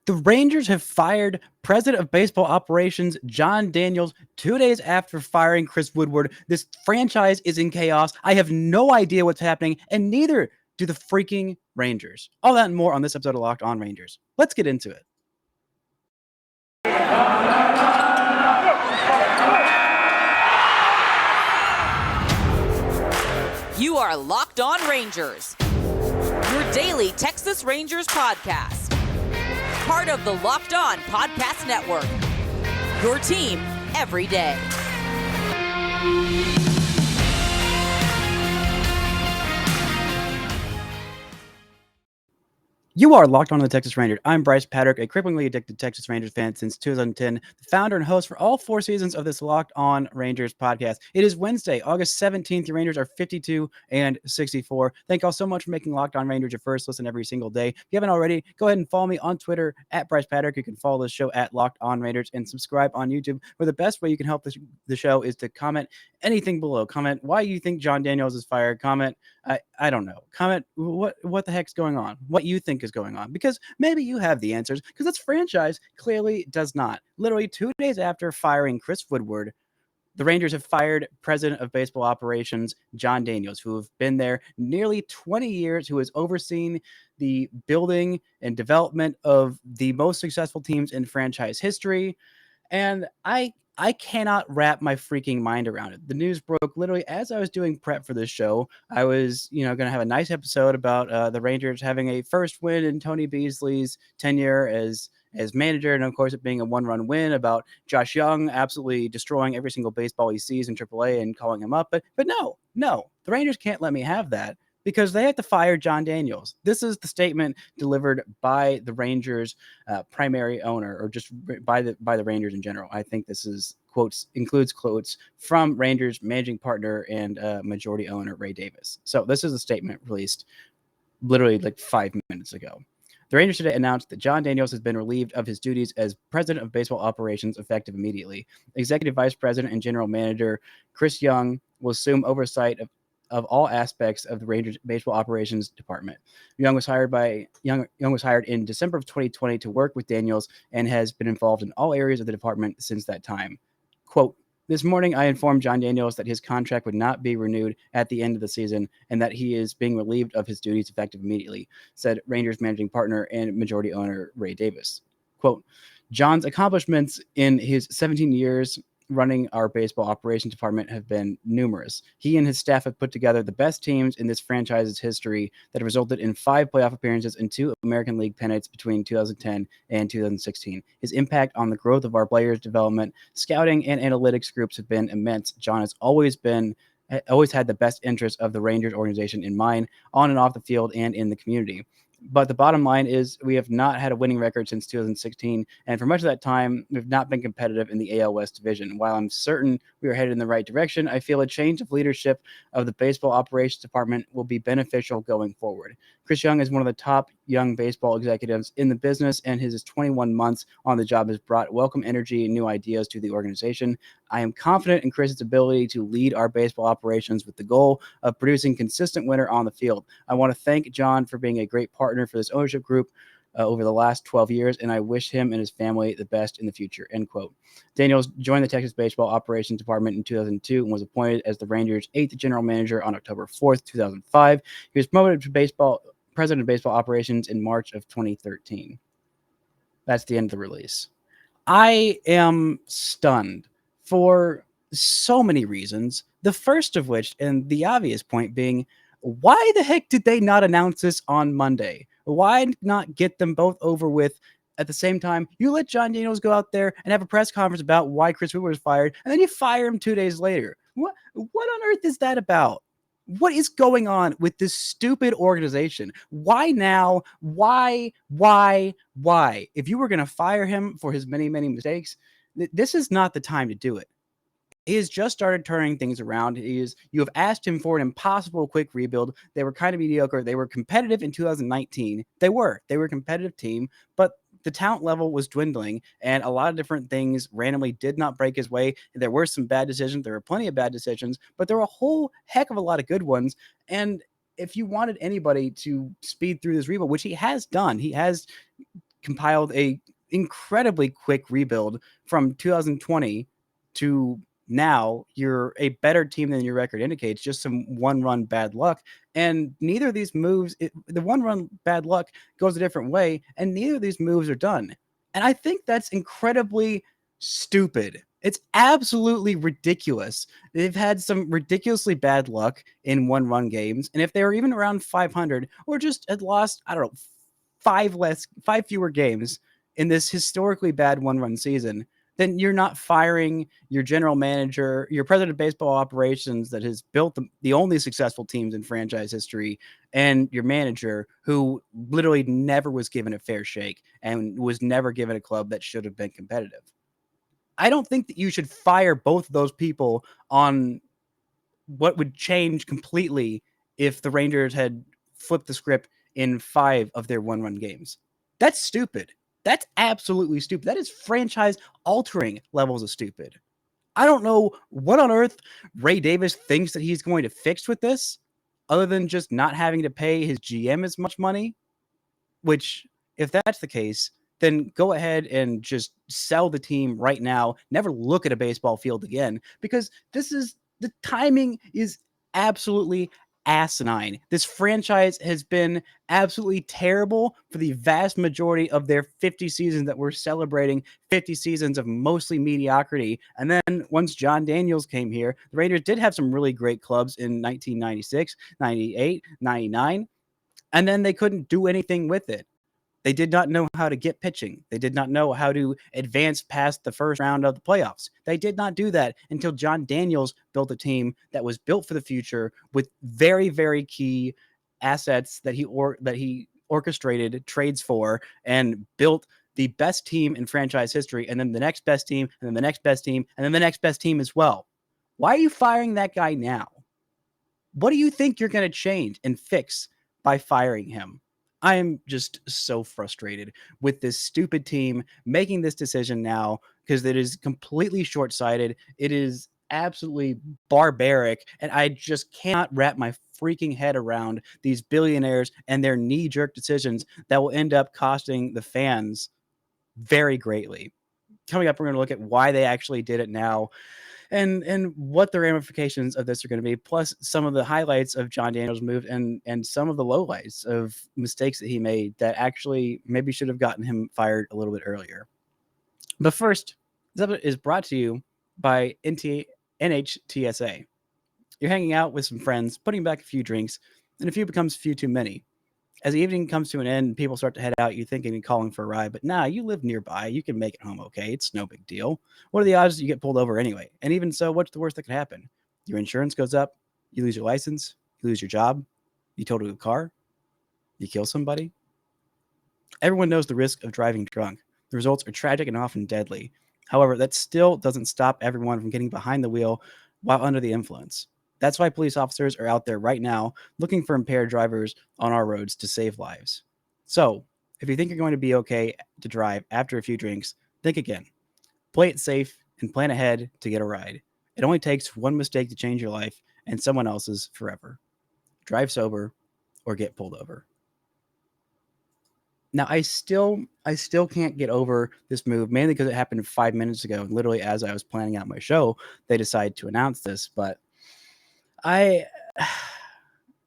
The Rangers have fired president of baseball operations Jon Daniels 2 days after firing Chris Woodward. This franchise is in chaos. I have no idea what's happening, and neither do the freaking Rangers. All that and more on this episode of Locked On Rangers. Let's get into it. You are Locked On Rangers, your daily Texas Rangers podcast. Part of the Locked On Podcast Network, your team every day. You are Locked On to the Texas Rangers. I'm Bryce Patrick, a cripplingly addicted Texas Rangers fan since 2010, the founder and host for all 4 seasons of this Locked On Rangers podcast. It is Wednesday, August 17th. The Rangers are 52-64. Thank y'all so much for making Locked On Rangers your first listen every single day. If you haven't already, go ahead and follow me on Twitter at Bryce Patrick. You can follow the show at Locked On Rangers and subscribe on YouTube, where the best way you can help the show is to comment anything below. Comment why you think Jon Daniels is fired. Comment I don't know. Comment what the heck's going on? What you think is going on? Because maybe you have the answers, because this franchise clearly does not. Literally 2 days after firing Chris Woodward, the Rangers have fired president of baseball operations Jon Daniels, who have been there nearly 20 years, who has overseen the building and development of the most successful teams in franchise history. And I cannot wrap my freaking mind around it. The news broke literally as I was doing prep for this show. I was, going to have a nice episode about the Rangers having a first win in Tony Beasley's tenure as manager, and of course it being a 1-run win, about Josh Young absolutely destroying every single baseball he sees in AAA and calling him up. But no, the Rangers can't let me have that, because they have to fire Jon Daniels. This is the statement delivered by the Rangers' primary owner, or just by the Rangers in general. I think this is includes quotes from Rangers managing partner and majority owner Ray Davis. So this is a statement released literally like 5 minutes ago. The Rangers today announced that Jon Daniels has been relieved of his duties as president of baseball operations effective immediately. Executive vice president and general manager Chris Young will assume oversight of all aspects of the Rangers baseball operations department. Young was hired in December of 2020 to work with Daniels and has been involved in all areas of the department since that time. Quote, "This morning, I informed Jon Daniels that his contract would not be renewed at the end of the season and that he is being relieved of his duties effective immediately," said Rangers managing partner and majority owner Ray Davis. Quote, "Jon's accomplishments in his 17 years running our baseball operations department have been numerous. He and his staff have put together the best teams in this franchise's history that resulted in 5 playoff appearances and 2 American League pennants between 2010 and 2016. His impact on the growth of our players' development, scouting, and analytics groups have been immense. Jon has always had the best interests of the Rangers organization in mind, on and off the field and in the community. But the bottom line is we have not had a winning record since 2016, and for much of that time, we've not been competitive in the AL West division. While I'm certain we are headed in the right direction, I feel a change of leadership of the baseball operations department will be beneficial going forward. Chris Young is one of the top young baseball executives in the business, and his 21 months on the job has brought welcome energy and new ideas to the organization. I am confident in Chris's ability to lead our baseball operations with the goal of producing consistent winner on the field. I want to thank Jon for being a great partner for this ownership group over the last 12 years, and I wish him and his family the best in the future," end quote. Daniels joined the Texas Baseball Operations Department in 2002 and was appointed as the Rangers' 8th general manager on October 4th, 2005. He was promoted to president of baseball operations in March of 2013. That's the end of the release. I am stunned for so many reasons. The first of which, and the obvious point being, why the heck did they not announce this on Monday? Why not get them both over with at the same time? You let Jon Daniels go out there and have a press conference about why Chris Woodward was fired, and then you fire him 2 days later. What on earth is that about? What is going on with this stupid organization? Why now? Why? If you were going to fire him for his many, many mistakes, this is not the time to do it. He has just started turning things around. You have asked him for an impossible quick rebuild. They were kind of mediocre. They were competitive in 2019. They were a competitive team, but the talent level was dwindling, and a lot of different things randomly did not break his way. There were some bad decisions. There were plenty of bad decisions, but there were a whole heck of a lot of good ones. And if you wanted anybody to speed through this rebuild, which he has done, he has compiled a incredibly quick rebuild from 2020 to now. You're a better team than your record indicates, just some one run bad luck. And neither of these moves, the one run bad luck goes a different way, and neither of these moves are done. And I think that's incredibly stupid. It's absolutely ridiculous. They've had some ridiculously bad luck in one run games. And if they were even around 500 or just had lost, I don't know, five fewer games in this historically bad one run season, then you're not firing your general manager, your president of baseball operations that has built the only successful teams in franchise history, and your manager who literally never was given a fair shake and was never given a club that should have been competitive. I don't think that you should fire both of those people on what would change completely if the Rangers had flipped the script in 5 of their one run games. That's stupid. That's absolutely stupid. That is franchise altering levels of stupid. I don't know what on earth Ray Davis thinks that he's going to fix with this, other than just not having to pay his GM as much money, which, if that's the case, then go ahead and just sell the team right now. Never look at a baseball field again, because the timing is absolutely asinine. This franchise has been absolutely terrible for the vast majority of their 50 seasons that we're celebrating, 50 seasons of mostly mediocrity. And then once Jon Daniels came here, the Rangers did have some really great clubs in 1996, 98, 99, and then they couldn't do anything with it. They did not know how to get pitching. They did not know how to advance past the first round of the playoffs. They did not do that until Jon Daniels built a team that was built for the future with very, very key assets that he orchestrated trades for and built the best team in franchise history, and then the next best team, and then the next best team, and then the next best team as well. Why are you firing that guy now? What do you think you're going to change and fix by firing him? I am just so frustrated with this stupid team making this decision now, because it is completely short-sighted. It is absolutely barbaric, and I just cannot wrap my freaking head around these billionaires and their knee-jerk decisions that will end up costing the fans very greatly. Coming up, we're going to look at why they actually did it now, and what the ramifications of this are going to be, plus some of the highlights of Jon Daniels' move and some of the lowlights of mistakes that he made that actually maybe should have gotten him fired a little bit earlier. But first, this episode is brought to you by NHTSA. You're hanging out with some friends, putting back a few drinks, and a few becomes a few too many. As the evening comes to an end and people start to head out, you're thinking and calling for a ride, but nah, you live nearby. You can make it home okay. It's no big deal. What are the odds that you get pulled over anyway? And even so, what's the worst that could happen? Your insurance goes up, you lose your license, you lose your job, you total a car, you kill somebody. Everyone knows the risk of driving drunk. The results are tragic and often deadly. However, that still doesn't stop everyone from getting behind the wheel while under the influence. That's why police officers are out there right now looking for impaired drivers on our roads to save lives. So, if you think you're going to be okay to drive after a few drinks, think again. Play it safe and plan ahead to get a ride. It only takes one mistake to change your life and someone else's forever. Drive sober or get pulled over. Now, I still can't get over this move, mainly because it happened 5 minutes ago, and literally as I was planning out my show, they decided to announce this. But I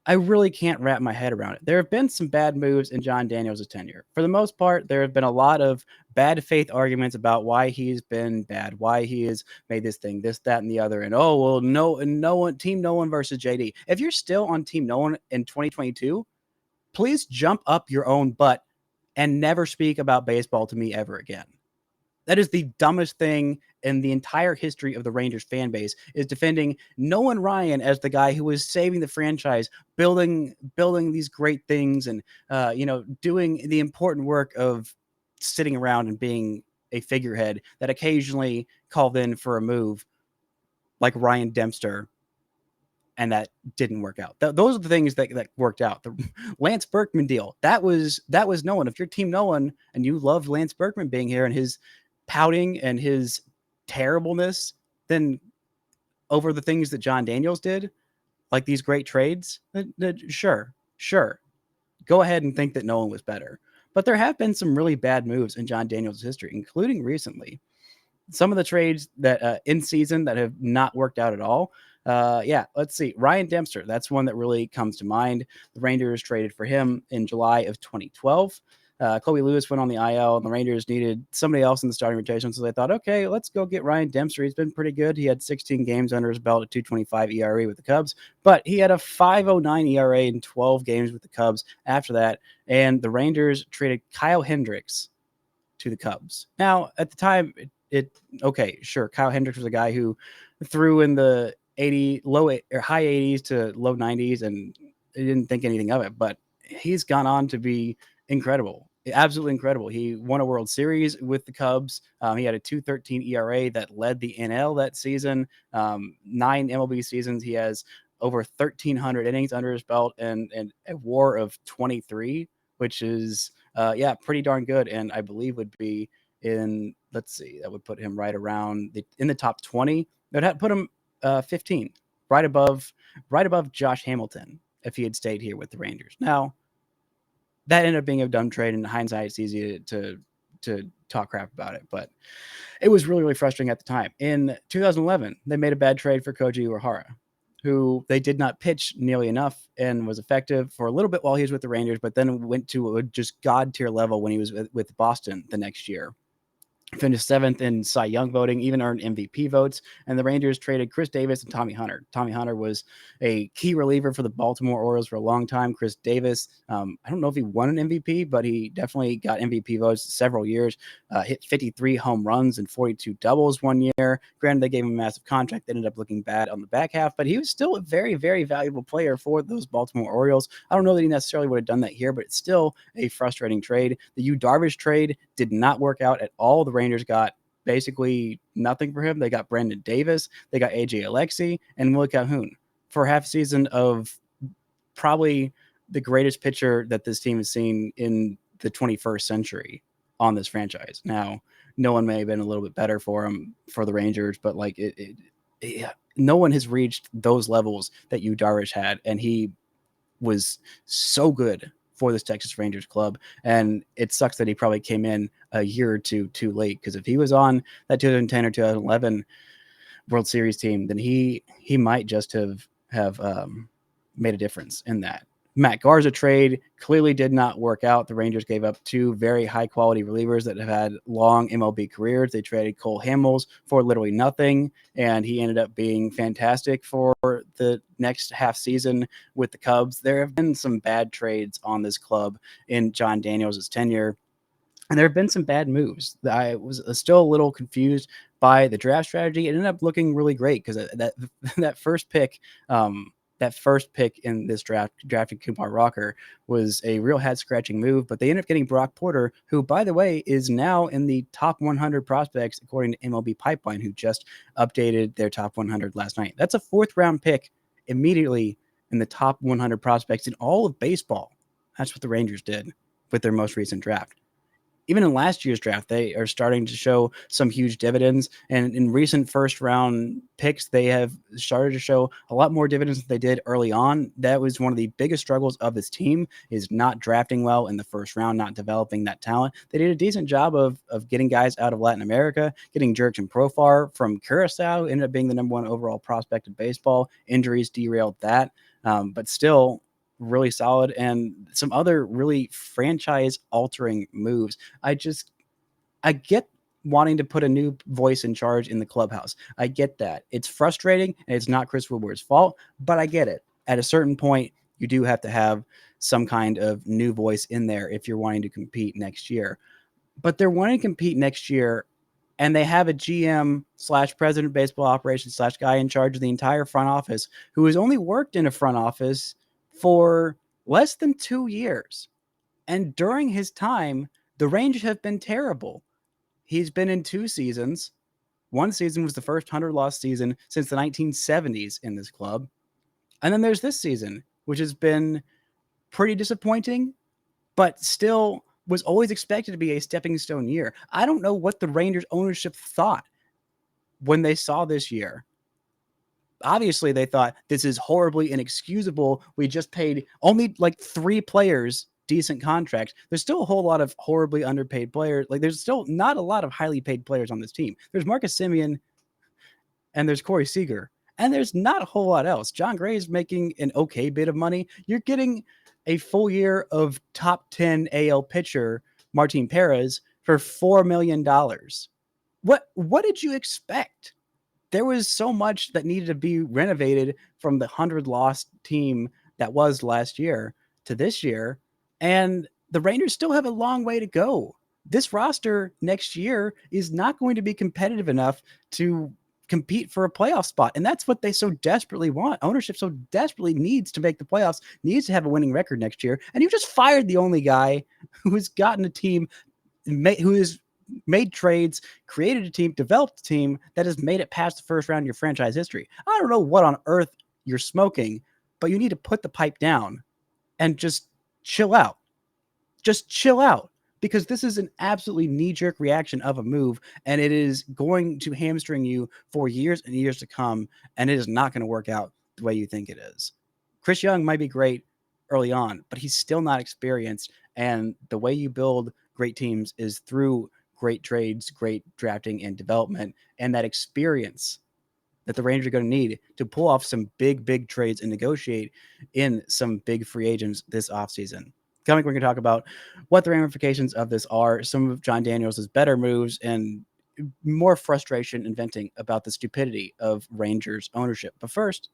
I really can't wrap my head around it. There have been some bad moves in Jon Daniels' tenure. For the most part, there have been a lot of bad faith arguments about why he's been bad, why he has made this thing, this, that, and the other. And oh well, no one, Team No One versus JD. If you're still on Team No One in 2022, please jump up your own butt and never speak about baseball to me ever again. That is the dumbest thing in the entire history of the Rangers fan base, is defending Nolan Ryan as the guy who was saving the franchise, building these great things, and doing the important work of sitting around and being a figurehead that occasionally called in for a move like Ryan Dempster, and that didn't work out. Those are the things that worked out. The Lance Berkman deal, that was Nolan. If you're Team Nolan and you love Lance Berkman being here and his pouting and his terribleness, then over the things that Jon Daniels did, like these great trades, sure, go ahead and think that Nolan was better. But there have been some really bad moves in Jon Daniels' history, including recently. Some of the trades that in season that have not worked out at all. Yeah, let's see. Ryan Dempster, that's one that really comes to mind. The Rangers traded for him in July of 2012. Kobe Lewis went on the IL, and the Rangers needed somebody else in the starting rotation. So they thought, okay, let's go get Ryan Dempster. He's been pretty good. He had 16 games under his belt at 2.25 ERA with the Cubs, but he had a 5.09 ERA in 12 games with the Cubs after that. And the Rangers traded Kyle Hendricks to the Cubs. Now, at the time, okay, sure, Kyle Hendricks was a guy who threw in the high 80s to low 90s, and didn't think anything of it. But he's gone on to be incredible, absolutely incredible. He won a World Series with the Cubs. He had a 2.13 ERA that led the NL that season. 9 MLB seasons. He has over 1,300 innings under his belt, and a WAR of 23, which is yeah, pretty darn good. And I believe would be in, let's see, that would put him right around in the top 20. That would put him 15, right above Josh Hamilton if he had stayed here with the Rangers. Now, that ended up being a dumb trade. In hindsight, it's easy to talk crap about it, but it was really, really frustrating at the time. In 2011, they made a bad trade for Koji Uehara, who they did not pitch nearly enough and was effective for a little bit while he was with the Rangers, but then went to a just god tier level when he was with Boston the next year. Finished 7th in Cy Young voting, even earned MVP votes, and the Rangers traded Chris Davis and Tommy Hunter. Tommy Hunter was a key reliever for the Baltimore Orioles for a long time. Chris Davis, I don't know if he won an MVP, but he definitely got MVP votes several years, hit 53 home runs and 42 doubles one year. Granted, they gave him a massive contract that ended up looking bad on the back half, but he was still a very, very valuable player for those Baltimore Orioles. I don't know that he necessarily would have done that here, but it's still a frustrating trade. The Yu Darvish trade did not work out at all. The Rangers got basically nothing for him. They got Brandon Davis, they got AJ Alexy, and Willie Calhoun for half season of probably the greatest pitcher that this team has seen in the 21st century on this franchise. Now, no one may have been a little bit better for him for the Rangers, but like no one has reached those levels that Yu Darvish had, and he was so good for this Texas Rangers club. And it sucks that he probably came in a year or two too late, because if he was on that 2010 or 2011 World Series team, then he might just have made a difference in that. Matt Garza trade clearly did not work out. The Rangers gave up 2 very high-quality relievers that have had long MLB careers. They traded Cole Hamels for literally nothing, and he ended up being fantastic for the next half season with the Cubs. There have been some bad trades on this club in Jon Daniels' tenure, and there have been some bad moves. I was still a little confused by the draft strategy. It ended up looking really great because that first pick in this drafting Kumar Rocker, was a real head-scratching move, but they ended up getting Brock Porter, who, by the way, is now in the top 100 prospects, according to MLB Pipeline, who just updated their top 100 last night. That's a 4th-round pick immediately in the top 100 prospects in all of baseball. That's what the Rangers did with their most recent draft. Even in last year's draft, they are starting to show some huge dividends. And in recent first-round picks, they have started to show a lot more dividends than they did early on. That was one of the biggest struggles of this team, is not drafting well in the first round, not developing that talent. They did a decent job of getting guys out of Latin America, getting Jurickson Profar from Curacao, ended up being the number 1 overall prospect in baseball. Injuries derailed that, but still really solid, and some other really franchise altering moves. I get wanting to put a new voice in charge in the clubhouse. I get that. It's frustrating, and it's not Chris Woodward's fault, but I get it. At a certain point, you do have to have some kind of new voice in there if you're wanting to compete next year. But they're wanting to compete next year, and they have a GM / president of baseball operations / guy in charge of the entire front office who has only worked in a front office for less than 2 years. And during his time, the Rangers have been terrible. He's been in 2 seasons. One season was the first 100-loss season since the 1970s in this club. And then there's this season, which has been pretty disappointing, but still was always expected to be a stepping stone year. I don't know what the Rangers ownership thought when they saw this year. Obviously, they thought this is horribly inexcusable. We just paid only like 3 players decent contracts, there's still a whole lot of horribly underpaid players. Like, there's still not a lot of highly paid players on this team. There's Marcus Semien and there's Corey Seager, and there's not a whole lot else. John Gray is making an okay bit of money. You're getting a full year of top 10 AL pitcher Martin Perez for $4 million. What did you expect? There was so much that needed to be renovated from the 100-loss team that was last year to this year, and the Rangers still have a long way to go. This roster next year is not going to be competitive enough to compete for a playoff spot, and that's what they so desperately want. Ownership so desperately needs to make the playoffs, needs to have a winning record next year, and you just fired the only guy who has gotten a team, who is made trades, created a team, developed a team that has made it past the first round of your franchise history. I don't know what on earth you're smoking, but you need to put the pipe down and just chill out. Just chill out, because this is an absolutely knee-jerk reaction of a move, and it is going to hamstring you for years and years to come, and it is not going to work out the way you think it is. Chris Young might be great early on, but he's still not experienced, and the way you build great teams is through great trades, great drafting and development, and that experience that the Rangers are going to need to pull off some big trades and negotiate in some big free agents this offseason. Coming, we're going to talk about what the ramifications of this are, some of Jon Daniels' better moves, and more frustration and venting about the stupidity of Rangers ownership. But first,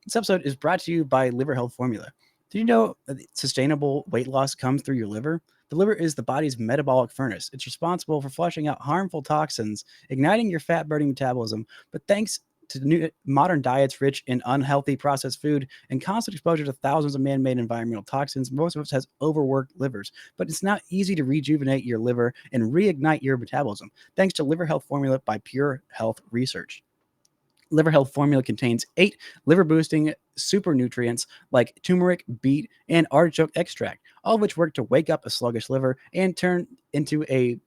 this episode is brought to you by Liver Health Formula. Did you know that sustainable weight loss comes through your liver? The liver is the body's metabolic furnace. It's responsible for flushing out harmful toxins, igniting your fat-burning metabolism. But thanks to new modern diets rich in unhealthy processed food and constant exposure to thousands of man-made environmental toxins, most of us has overworked livers. But it's not easy to rejuvenate your liver and reignite your metabolism, thanks to Liver Health Formula by Pure Health Research. Liver Health Formula contains 8 liver-boosting super nutrients like turmeric, beet, and artichoke extract, all of which work to wake up a sluggish liver and turn into a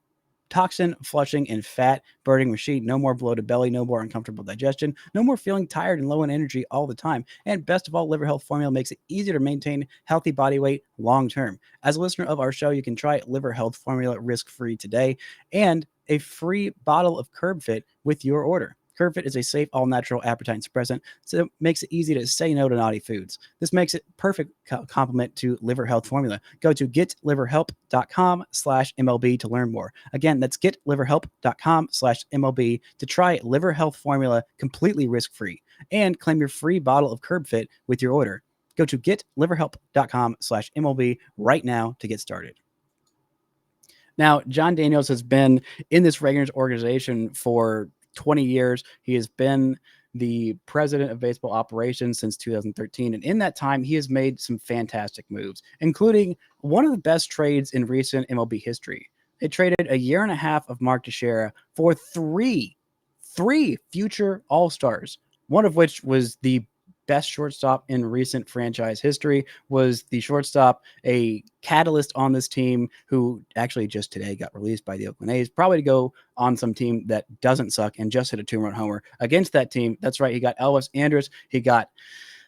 toxin flushing and fat burning machine. No more bloated belly, no more uncomfortable digestion, no more feeling tired and low in energy all the time. And best of all, Liver Health Formula makes it easier to maintain healthy body weight long term. As a listener of our show, you can try Liver Health Formula risk-free today and a free bottle of Curb Fit with your order. Curb Fit is a safe, all-natural appetite suppressant, so it makes it easy to say no to naughty foods. This makes it perfect complement to Liver Health Formula. Go to getliverhelp.com/MLB to learn more. Again, that's getliverhelp.com/MLB to try Liver Health Formula completely risk-free and claim your free bottle of Curb Fit with your order. Go to getliverhelp.com/MLB right now to get started. Now, Jon Daniels has been in this Rangers organization for 20 years. He has been the president of baseball operations since 2013. And in that time, he has made some fantastic moves, including one of the best trades in recent MLB history. They traded a year and a half of Mark Teixeira for three future All-Stars, one of which was the best shortstop in recent franchise history, was the shortstop, a catalyst on this team who actually just today got released by the Oakland A's, probably to go on some team that doesn't suck, and just hit a 2-run homer against that team. That's right. He got Elvis Andrus. He got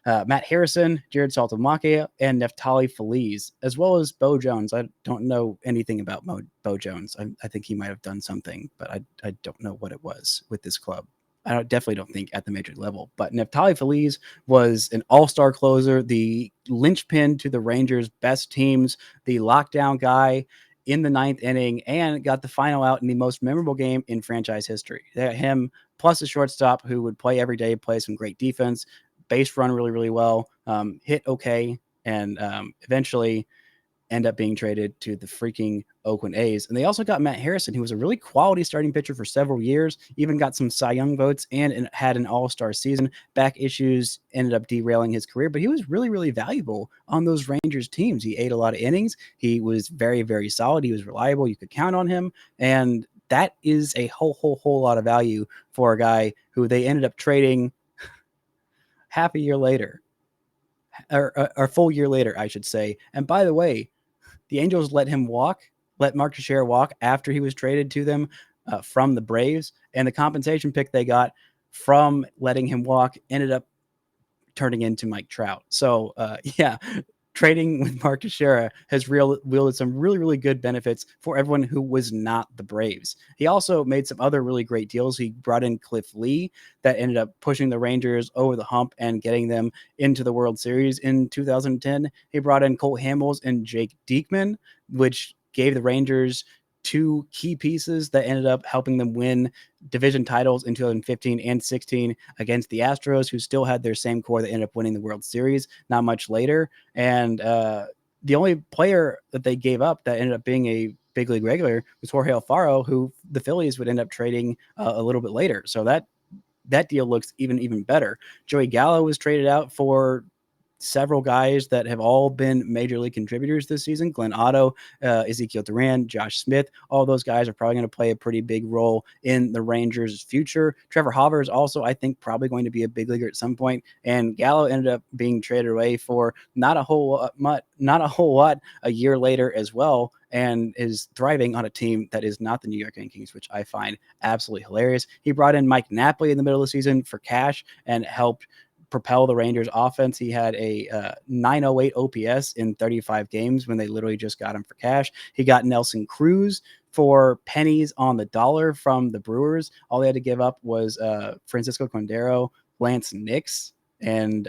Matt Harrison, Jared Saltalamacchia, and Neftali Feliz, as well as Bo Jones. I don't know anything about Bo Jones. I think he might have done something, but I don't know what it was with this club. I definitely don't think at the major level, but Neftali Feliz was an all-star closer, the linchpin to the Rangers' best teams, the lockdown guy in the 9th inning, and got the final out in the most memorable game in franchise history. Him plus a shortstop who would play every day, play some great defense, base run really well, hit okay, and eventually end up being traded to the freaking Oakland A's. And they also got Matt Harrison, who was a really quality starting pitcher for several years, even got some Cy Young votes and had an all-star season. Back issues ended up derailing his career, but he was really valuable on those Rangers teams. He ate a lot of innings. He was very solid. He was reliable. You could count on him. And that is a whole lot of value for a guy who they ended up trading half a year later, or a full year later, I should say. And by the way, the Angels let Mark Teixeira walk after he was traded to them from the Braves, and the compensation pick they got from letting him walk ended up turning into Mike Trout. So, trading with Mark Teixeira has wielded some really, really good benefits for everyone who was not the Braves. He also made some other really great deals. He brought in Cliff Lee that ended up pushing the Rangers over the hump and getting them into the World Series in 2010. He brought in Colt Hamels and Jake Diekman, which gave the Rangers two key pieces that ended up helping them win division titles in 2015 and 16 against the Astros, who still had their same core that ended up winning the World Series not much later. And the only player that they gave up that ended up being a big league regular was Jorge Alfaro, who the Phillies would end up trading a little bit later. So that deal looks even better. Joey Gallo was traded out for several guys that have all been major league contributors this season. Glenn Otto, Ezekiel Duran, Josh Smith, all those guys are probably going to play a pretty big role in the Rangers' future. Trevor Hauver is also, I think, probably going to be a big leaguer at some point. And Gallo ended up being traded away for not a whole lot a year later as well, and is thriving on a team that is not the New York Yankees, which I find absolutely hilarious. He brought in Mike Napoli in the middle of the season for cash and helped propel the Rangers offense. He had a 908 OPS in 35 games when they literally just got him for cash. He got Nelson Cruz for pennies on the dollar from the Brewers. All they had to give up was Francisco Condero, Lance Nix, and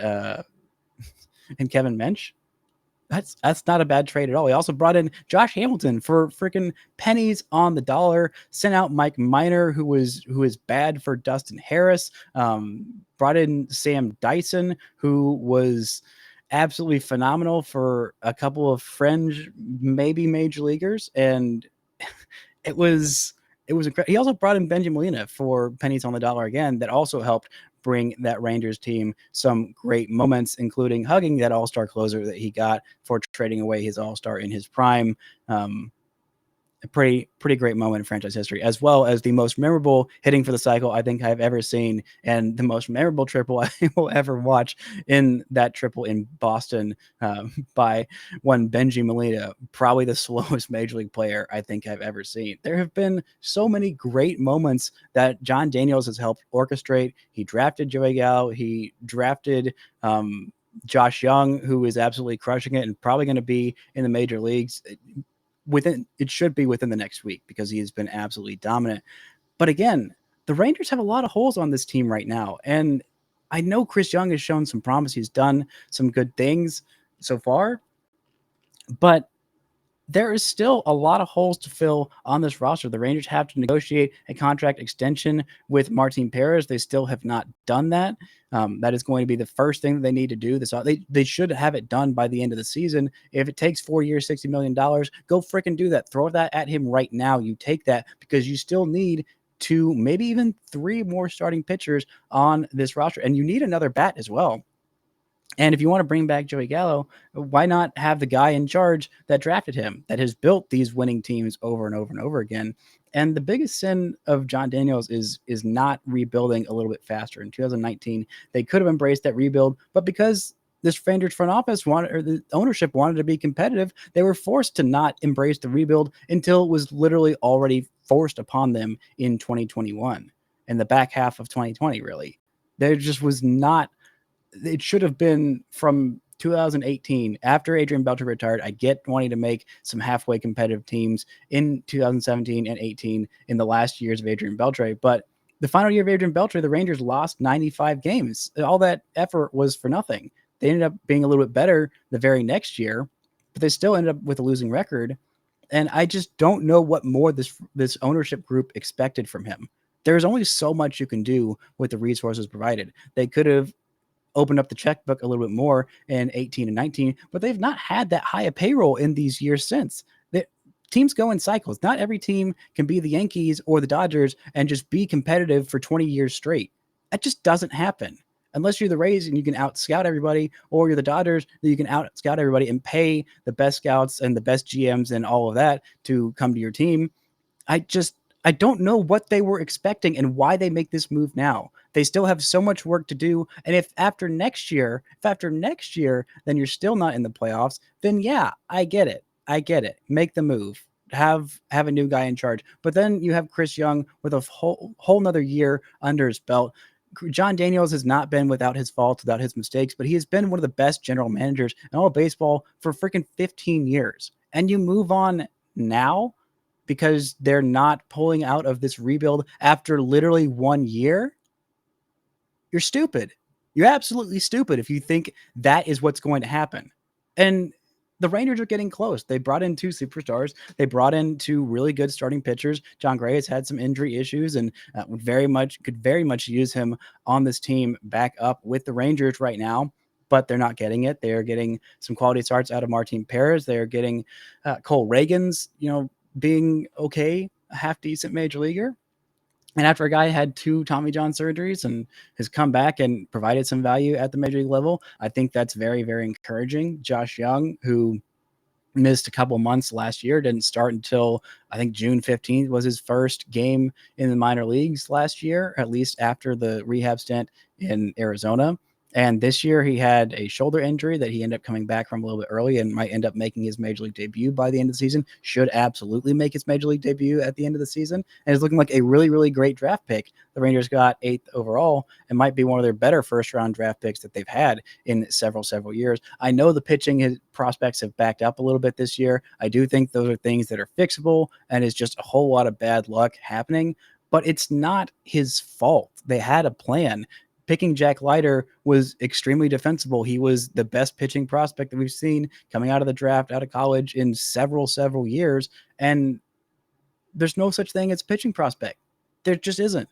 Kevin Mensch. That's not a bad trade at all. He also brought in Josh Hamilton for freaking pennies on the dollar. Sent out Mike Minor, who is bad for Dustin Harris. Brought in Sam Dyson, who was absolutely phenomenal for a couple of fringe, maybe major leaguers, and it was incredible. He also brought in Benji Molina for pennies on the dollar again. That also helped bring that Rangers team some great moments, including hugging that all-star closer that he got for trading away his all-star in his prime. A pretty great moment in franchise history, as well as the most memorable hitting for the cycle I think I've ever seen, and the most memorable triple I will ever watch in that triple in Boston by one Benji Molina, probably the slowest major league player I think I've ever seen. There have been so many great moments that Jon Daniels has helped orchestrate. He drafted Joey Gallo. He drafted Josh Young, who is absolutely crushing it and probably going to be in the major leagues it should be within the next week, because he has been absolutely dominant. But again, the Rangers have a lot of holes on this team right now. And I know Chris Young has shown some promise. He's done some good things so far, but there is still a lot of holes to fill on this roster. The Rangers have to negotiate a contract extension with Martin Perez. They still have not done that. That is going to be the first thing that they need to do. They should have it done by the end of the season. If it takes 4 years, $60 million, go freaking do that. Throw that at him right now. You take that, because you still need 2, maybe even 3 more starting pitchers on this roster. And you need another bat as well. And if you want to bring back Joey Gallo, why not have the guy in charge that drafted him, that has built these winning teams over and over and over again? And the biggest sin of Jon Daniels is not rebuilding a little bit faster. In 2019, they could have embraced that rebuild, but because this Rangers front office the ownership wanted to be competitive, they were forced to not embrace the rebuild until it was literally already forced upon them in 2021 and the back half of 2020. Really, there just was not. It should have been from 2018, after Adrian Beltre retired. I get wanting to make some halfway competitive teams in 2017 and 18 in the last years of Adrian Beltre. But the final year of Adrian Beltre, the Rangers lost 95 games. All that effort was for nothing. They ended up being a little bit better the very next year, but they still ended up with a losing record. And I just don't know what more this ownership group expected from him. There's only so much you can do with the resources provided. They could have opened up the checkbook a little bit more in 18 and 19, but they've not had that high a payroll in these years since. Teams go in cycles. Not every team can be the Yankees or the Dodgers and just be competitive for 20 years straight. That just doesn't happen. Unless you're the Rays and you can out-scout everybody, or you're the Dodgers, that you can out-scout everybody and pay the best scouts and the best GMs and all of that to come to your team. I don't know what they were expecting and why they make this move now. They still have so much work to do. And if after next year, then you're still not in the playoffs, then yeah, I get it. Make the move. Have a new guy in charge. But then you have Chris Young with a whole nother year under his belt. Jon Daniels has not been without his faults, without his mistakes, but he has been one of the best general managers in all of baseball for freaking 15 years. And you move on now because they're not pulling out of this rebuild after literally 1 year. You're stupid. You're absolutely stupid if you think that is what's going to happen. And the Rangers are getting close. They brought in two superstars. They brought in two really good starting pitchers. John Gray has had some injury issues and could very much use him on this team back up with the Rangers right now. But they're not getting it. They are getting some quality starts out of Martin Perez. They are getting Cole Reagan's, being okay, a half decent major leaguer. And after a guy had 2 Tommy John surgeries and has come back and provided some value at the major league level, I think that's very, very encouraging. Josh Young, who missed a couple months last year, didn't start until I think June 15th was his first game in the minor leagues last year, at least after the rehab stint in Arizona. And this year he had a shoulder injury that he ended up coming back from a little bit early and might end up making his major league debut by the end of the season. Should absolutely make his major league debut at the end of the season. And is looking like a really, really great draft pick. The Rangers got 8th overall and might be one of their better first round draft picks that they've had in several years. I know the pitching prospects have backed up a little bit this year. I do think those are things that are fixable and is just a whole lot of bad luck happening, but it's not his fault. They had a plan. Picking Jack Leiter was extremely defensible. He was the best pitching prospect that we've seen coming out of the draft, out of college in several years. And there's no such thing as pitching prospect. There just isn't.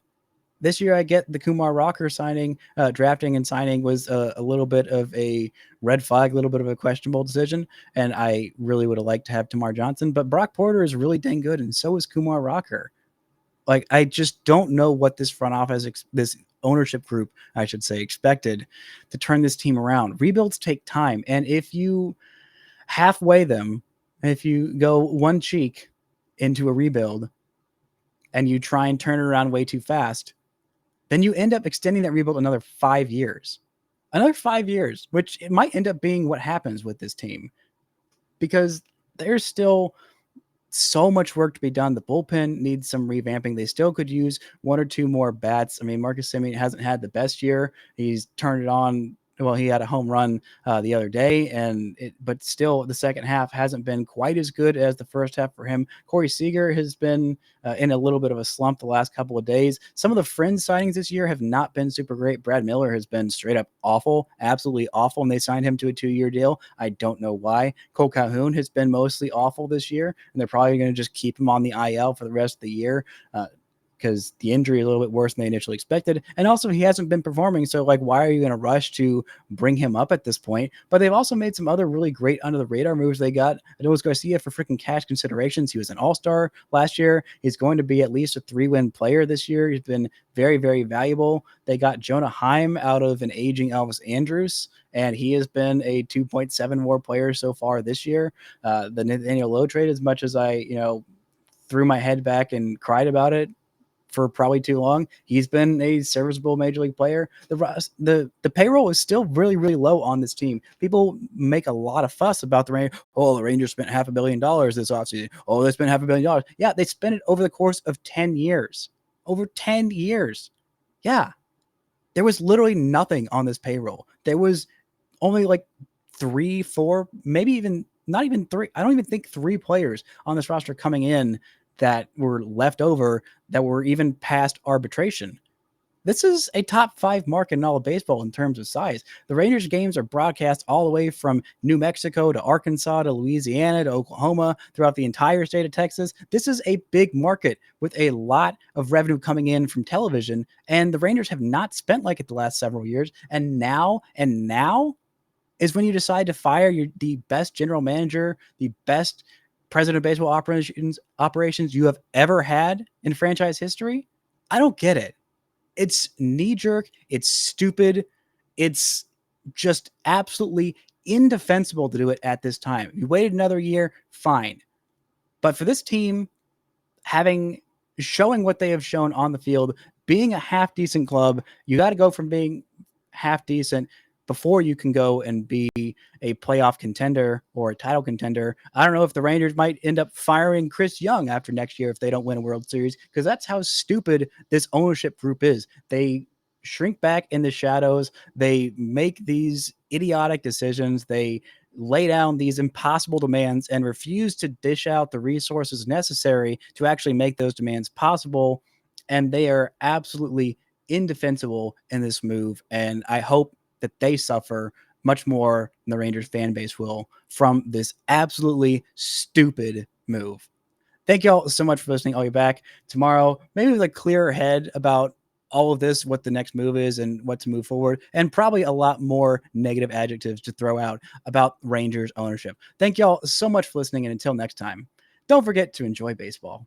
This year, I get the Kumar Rocker signing, drafting and signing was a little bit of a red flag, a little bit of a questionable decision. And I really would have liked to have Tamar Johnson, but Brock Porter is really dang good. And so is Kumar Rocker. Like, I just don't know what this front office, this ownership group, I should say, expected to turn this team around. Rebuilds take time. And if you halfway them, if you go one cheek into a rebuild and you try and turn it around way too fast, then you end up extending that rebuild another 5 years. Another 5 years, which it might end up being what happens with this team because there's still so much work to be done. The bullpen needs some revamping. They still could use 1 or 2 more bats. I mean, Marcus Semien hasn't had the best year. He's turned it on. Well, he had a home run the other day, but still the second half hasn't been quite as good as the first half for him. Corey Seager has been in a little bit of a slump the last couple of days. Some of the fringe signings this year have not been super great. Brad Miller has been straight up awful, absolutely awful, and they signed him to a 2-year deal. I don't know why. Cole Calhoun has been mostly awful this year, and they're probably going to just keep him on the IL for the rest of the year. Because the injury is a little bit worse than they initially expected. And also he hasn't been performing. So like, why are you going to rush to bring him up at this point? But they've also made some other really great under the radar moves. They got Adolis Garcia for freaking cash considerations. He was an all-star last year. He's going to be at least a 3-win player this year. He's been very, very valuable. They got Jonah Heim out of an aging Elvis Andrus, and he has been a 2.7 WAR player so far this year. The Nathaniel Lowe trade, as much as I, threw my head back and cried about it for probably too long, he's been a serviceable major league player. The payroll is still really, really low on this team. People make a lot of fuss about the Rangers. Oh, the Rangers spent $500 million this offseason. Oh, they spent $500 million. Yeah, they spent it over the course of 10 years. Over 10 years. Yeah. There was literally nothing on this payroll. There was only like 3, 4, maybe even not even 3. I don't even think 3 players on this roster coming in that were left over that were even past arbitration. This is a top 5 market in all of baseball in terms of size. The Rangers games are broadcast all the way from New Mexico to Arkansas to Louisiana to Oklahoma, throughout the entire state of Texas. This is a big market with a lot of revenue coming in from television, and the Rangers have not spent like it the last several years. And now is when you decide to fire the best general manager, the best president of baseball operations you have ever had in franchise history. I don't get it. It's knee-jerk. It's stupid. It's just absolutely indefensible to do it at this time. You waited another year, fine. But for this team, showing what they have shown on the field, being a half-decent club, you got to go from being half-decent before you can go and be a playoff contender or a title contender. I don't know if the Rangers might end up firing Chris Young after next year if they don't win a World Series, because that's how stupid this ownership group is. They shrink back in the shadows. They make these idiotic decisions. They lay down these impossible demands and refuse to dish out the resources necessary to actually make those demands possible. And they are absolutely indefensible in this move. And I hope that they suffer much more than the Rangers fan base will from this absolutely stupid move. Thank y'all so much for listening. I'll be back tomorrow, maybe with a clearer head about all of this, what the next move is and what to move forward, and probably a lot more negative adjectives to throw out about Rangers ownership. Thank y'all so much for listening. And until next time, don't forget to enjoy baseball.